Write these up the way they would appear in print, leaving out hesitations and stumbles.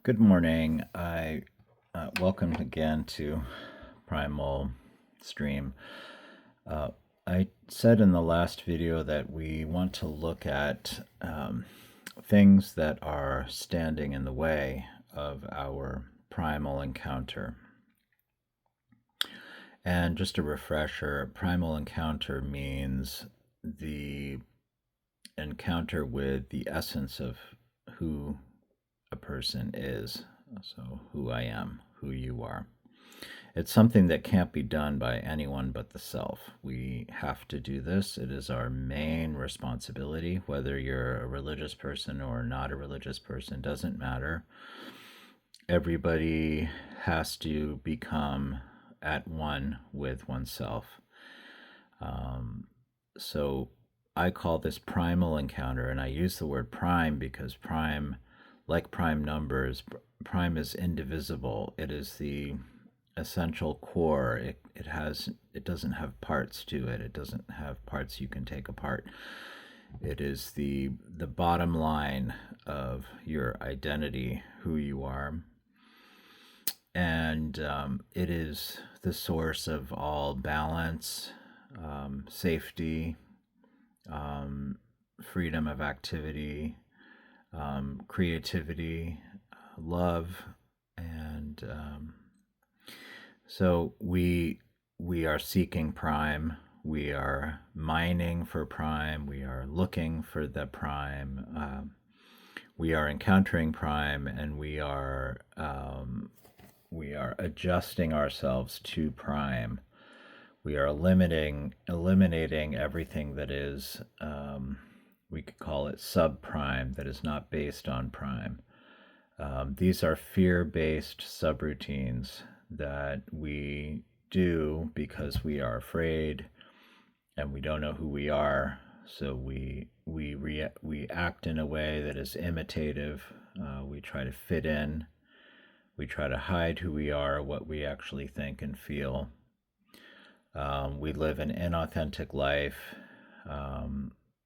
Good morning. I welcome again to Primal Stream. Uh, I said in the last video that we want to look at things that are standing in the way of our primal encounter. And just a refresher, primal encounter means the encounter with the essence of who a person is. So, who I am, who you are. It's something that can't be done by anyone but the self. We have to do this. It is our main responsibility. Whether you're a religious person or not a religious person, doesn't matter. Everybody has to become at one with oneself. So I call this primal encounter, and I use the word prime because prime, like prime numbers, prime is indivisible. It is the essential core. It doesn't have parts to it. It doesn't have parts you can take apart. It is the bottom line of your identity, who you are, and it is the source of all balance, safety, freedom of activity, creativity, love, and so we are seeking prime. We are mining for prime. We are looking for the prime. We are encountering prime, and we are adjusting ourselves to prime. We are eliminating everything that is, we could call it subprime, that is not based on prime. These are fear-based subroutines that we do because we are afraid and we don't know who we are. So we act in a way that is imitative. We try to fit in. We try to hide who we are, what we actually think and feel. We live an inauthentic life,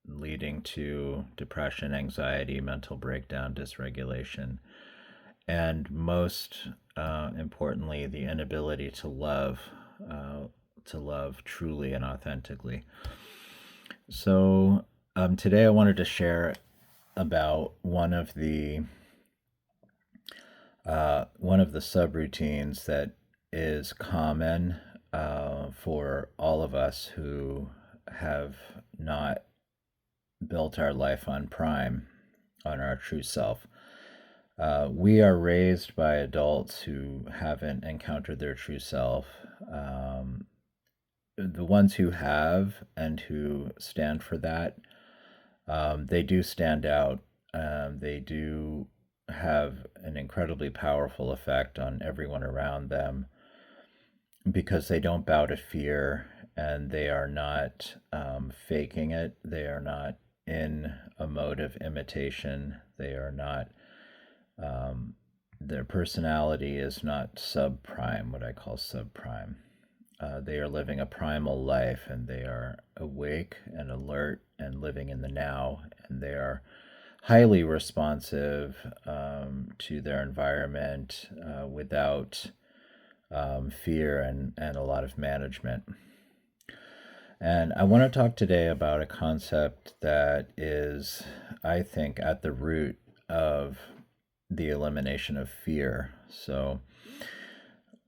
leading to depression, anxiety, mental breakdown, dysregulation, and most importantly, the inability to love truly and authentically. So today I wanted to share about one of the subroutines that is common for all of us who have not built our life on prime, on our true self. We are raised by adults who haven't encountered their true self. The ones who have and who stand for that, they do stand out. They do have an incredibly powerful effect on everyone around them because they don't bow to fear, and they are not faking it. They are not in a mode of imitation. They are not, their personality is not subprime, what I call subprime. They are living a primal life, and they are awake and alert and living in the now, and they are highly responsive to their environment without fear and a lot of management. And I want to talk today about a concept that is, I think, at the root of the elimination of fear. So,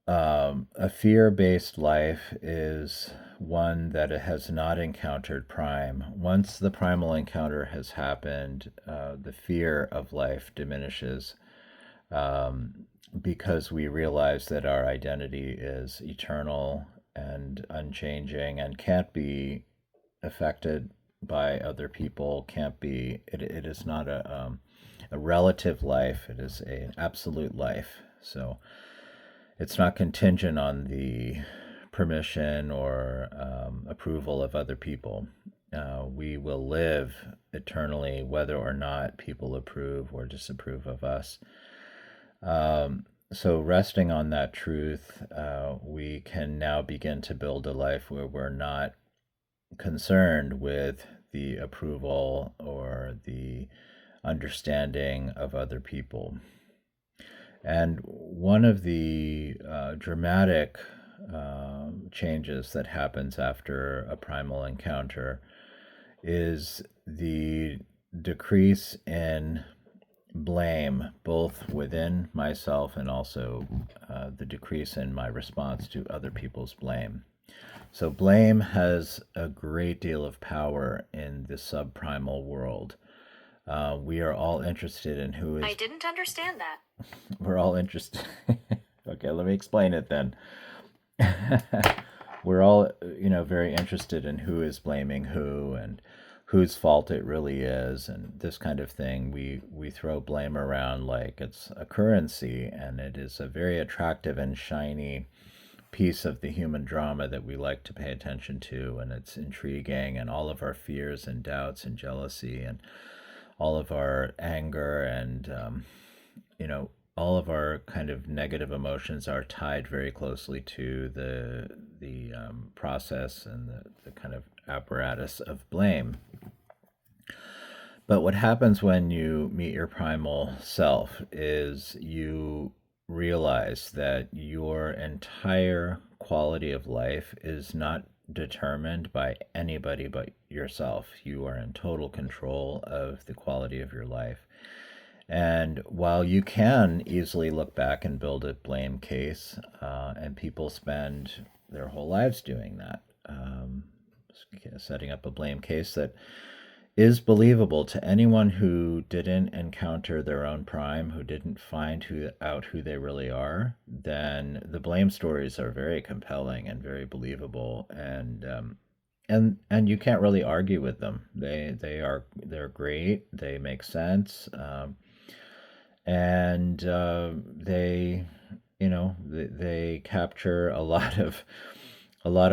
a fear-based life is one that has not encountered prime. Once the primal encounter has happened, the fear of life diminishes because we realize that our identity is eternal and unchanging and can't be affected by other people, can't be, it is not a relative life, it is an absolute life. So it's not contingent on the permission or approval of other people. We will live eternally whether or not people approve or disapprove of us. So resting on that truth, we can now begin to build a life where we're not concerned with the approval or the understanding of other people. And one of the dramatic changes that happens after a primal encounter is the decrease in blame, both within myself and also the decrease in my response to other people's blame. So, blame has a great deal of power in the subprimal world. We are all interested in who is. I didn't understand that. We're all interested. Okay, let me explain it then. We're all, very interested in who is blaming who and whose fault it really is, and this kind of thing. We throw blame around like it's a currency, and it is a very attractive and shiny piece of the human drama that we like to pay attention to, and it's intriguing, and all of our fears and doubts and jealousy and all of our anger and all of our kind of negative emotions are tied very closely to the process and the kind of apparatus of blame. But what happens when you meet your primal self is you realize that your entire quality of life is not determined by anybody but yourself. You are in total control of the quality of your life. And while you can easily look back and build a blame case, and people spend their whole lives doing that, setting up a blame case that is believable to anyone who didn't encounter their own prime, who didn't find out who they really are, then the blame stories are very compelling and very believable, and you can't really argue with them. They're great. They make sense. And they capture a lot of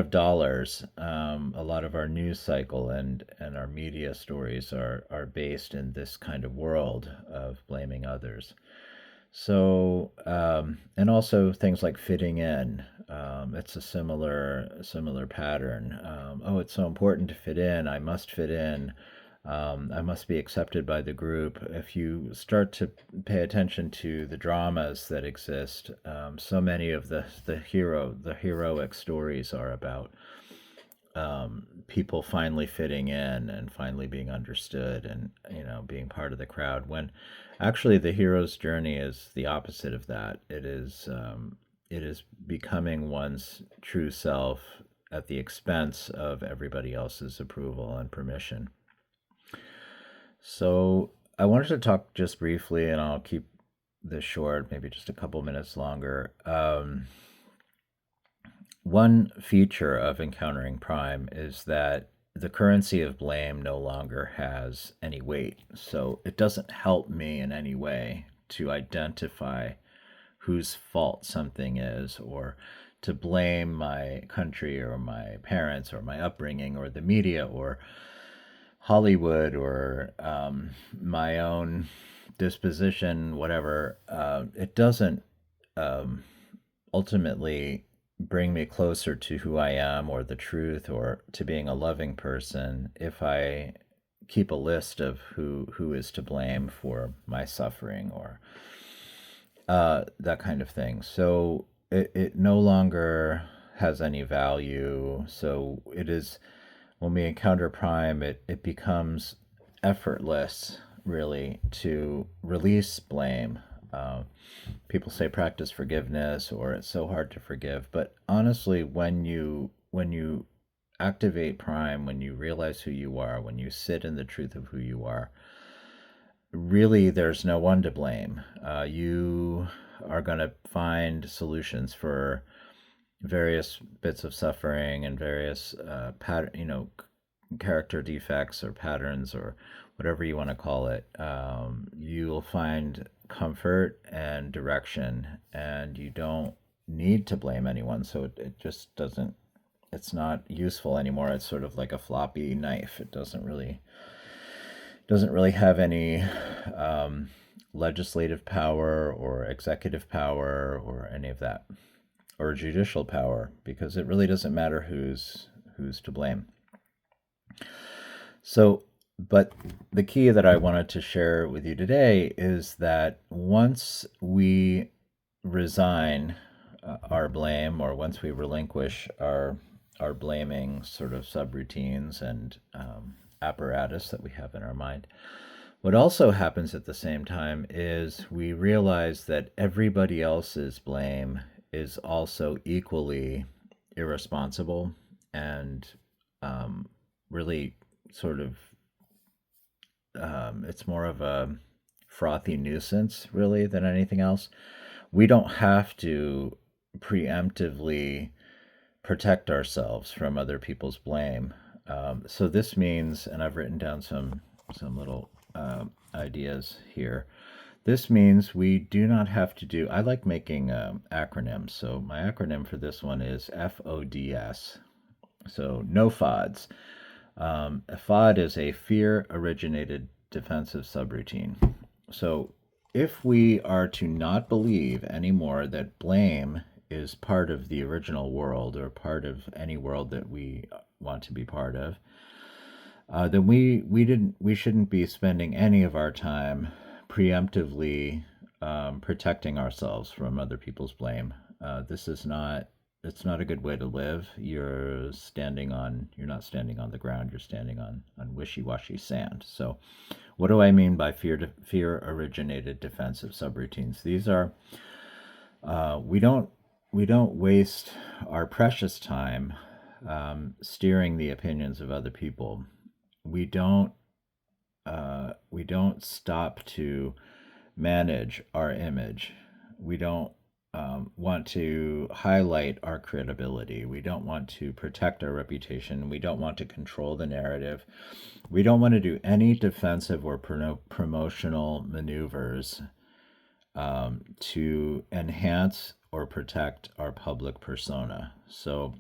dollars. A lot of our news cycle and our media stories are based in this kind of world of blaming others. So, and also things like fitting in. It's a similar pattern. Oh, it's so important to fit in. I must fit in. I must be accepted by the group. If you start to pay attention to the dramas that exist, so many of the heroic stories are about people finally fitting in and finally being understood and being part of the crowd. When actually the hero's journey is the opposite of that. It is becoming one's true self at the expense of everybody else's approval and permission. So I wanted to talk just briefly, and I'll keep this short, maybe just a couple minutes longer. One feature of encountering Prime is that the currency of blame no longer has any weight. So it doesn't help me in any way to identify whose fault something is, or to blame my country or my parents or my upbringing or the media or Hollywood or my own disposition, whatever. It doesn't um, ultimately bring me closer to who I am or the truth or to being a loving person if I keep a list of who is to blame for my suffering or that kind of thing. So it no longer has any value. So it is when we encounter Prime, it becomes effortless, really, to release blame. Uh, People say practice forgiveness, or it's so hard to forgive. But honestly, when you activate Prime, when you realize who you are, when you sit in the truth of who you are, really, there's no one to blame. You are going to find solutions for various bits of suffering and various character defects or patterns or whatever you want to call it. You'll find comfort and direction, and you don't need to blame anyone. So it just doesn't. It's not useful anymore. It's sort of like a floppy knife. It doesn't really have any legislative power or executive power or any of that, or judicial power, because it really doesn't matter who's to blame. So, but the key that I wanted to share with you today is that once we resign our blame, or once we relinquish our blaming sort of subroutines and apparatus that we have in our mind, what also happens at the same time is we realize that everybody else's blame is also equally irresponsible and really sort of it's more of a frothy nuisance really than anything else. We don't have to preemptively protect ourselves from other people's blame. So this means, and I've written down some little ideas here. This means we do not have to do. I like making acronyms. So my acronym for this one is FODS. So no FODS. A FOD is a fear originated defensive subroutine. So if we are to not believe anymore that blame is part of the original world or part of any world that we want to be part of, then we shouldn't be spending any of our time preemptively protecting ourselves from other people's blame. This is not It's not a good way to live. You're not standing on the ground. You're standing on wishy-washy sand. So, what do I mean by fear originated defensive subroutines? These are we don't waste our precious time steering the opinions of other people. We don't stop to manage our image. We don't want to highlight our credibility. We don't want to protect our reputation. We don't want to control the narrative. We don't want to do any defensive or promotional maneuvers to enhance or protect our public persona. So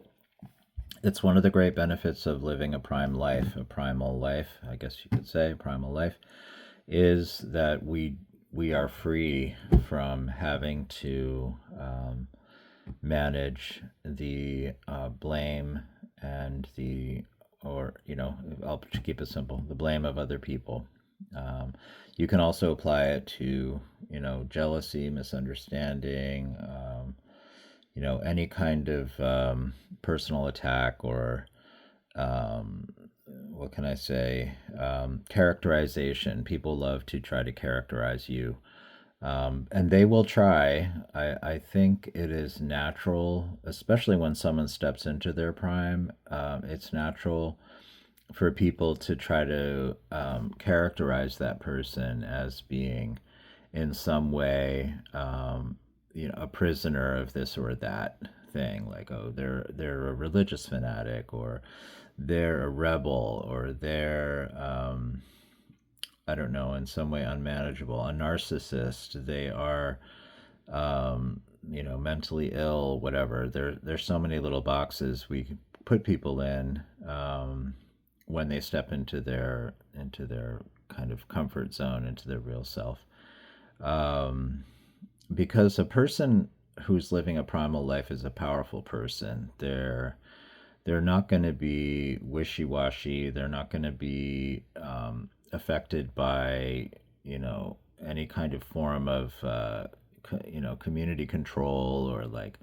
it's one of the great benefits of living a primal life, I guess you could say, primal life, is that we are free from having to manage the blame and I'll keep it simple, the blame of other people. You can also apply it to, jealousy, misunderstanding, any kind of personal attack or what can I say? Characterization. People love to try to characterize you. And they will try. I think it is natural, especially when someone steps into their prime. It's natural for people to try to characterize that person as being in some way, a prisoner of this or that thing. Like, oh, they're a religious fanatic, or they're a rebel, or they're I don't know, in some way unmanageable, a narcissist. They are mentally ill, whatever. There's so many little boxes we put people in when they step into their kind of comfort zone, into their real self. Because a person who's living a primal life is a powerful person. They're not going to be wishy-washy. They're not going to be affected by any kind of form of community control, or like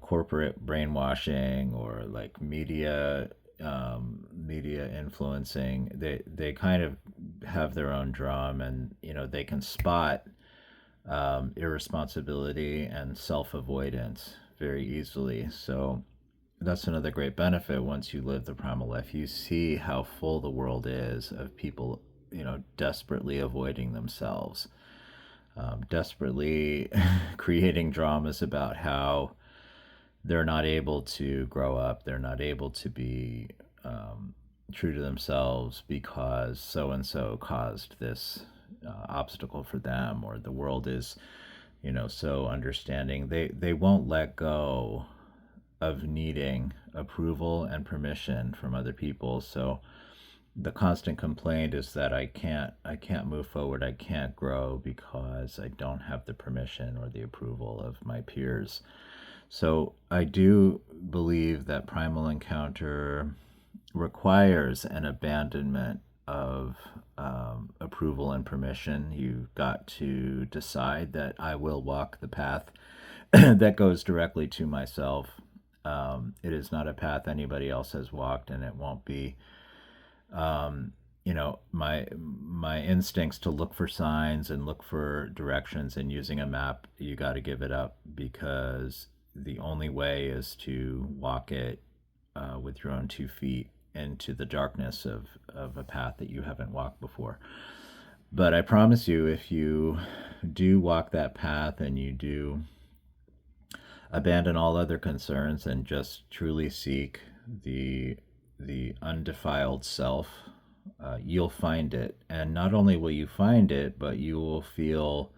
corporate brainwashing, or like media influencing. They kind of have their own drum, and they can spot irresponsibility and self-avoidance very easily. So that's another great benefit. Once you live the primal life, you see how full the world is of people desperately avoiding themselves, desperately creating dramas about how they're not able to grow up, they're not able to be true to themselves because so and so caused this obstacle for them, or the world is so understanding. They won't let go of needing approval and permission from other people. So the constant complaint is that I can't move forward, I can't grow because I don't have the permission or the approval of my peers. So I do believe that primal encounter requires an abandonment of approval and permission. You've got to decide that I will walk the path that goes directly to myself. It is not a path anybody else has walked, and it won't be. My instincts to look for signs and look for directions and using a map, you got to give it up, because the only way is to walk it with your own 2 feet into the darkness of a path that you haven't walked before. But I promise you, if you do walk that path and you do abandon all other concerns and just truly seek the undefiled self, you'll find it. And not only will you find it, but you will feel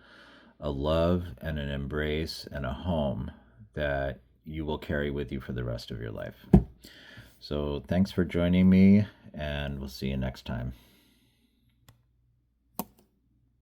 a love and an embrace and a home that you will carry with you for the rest of your life. So thanks for joining me, and we'll see you next time.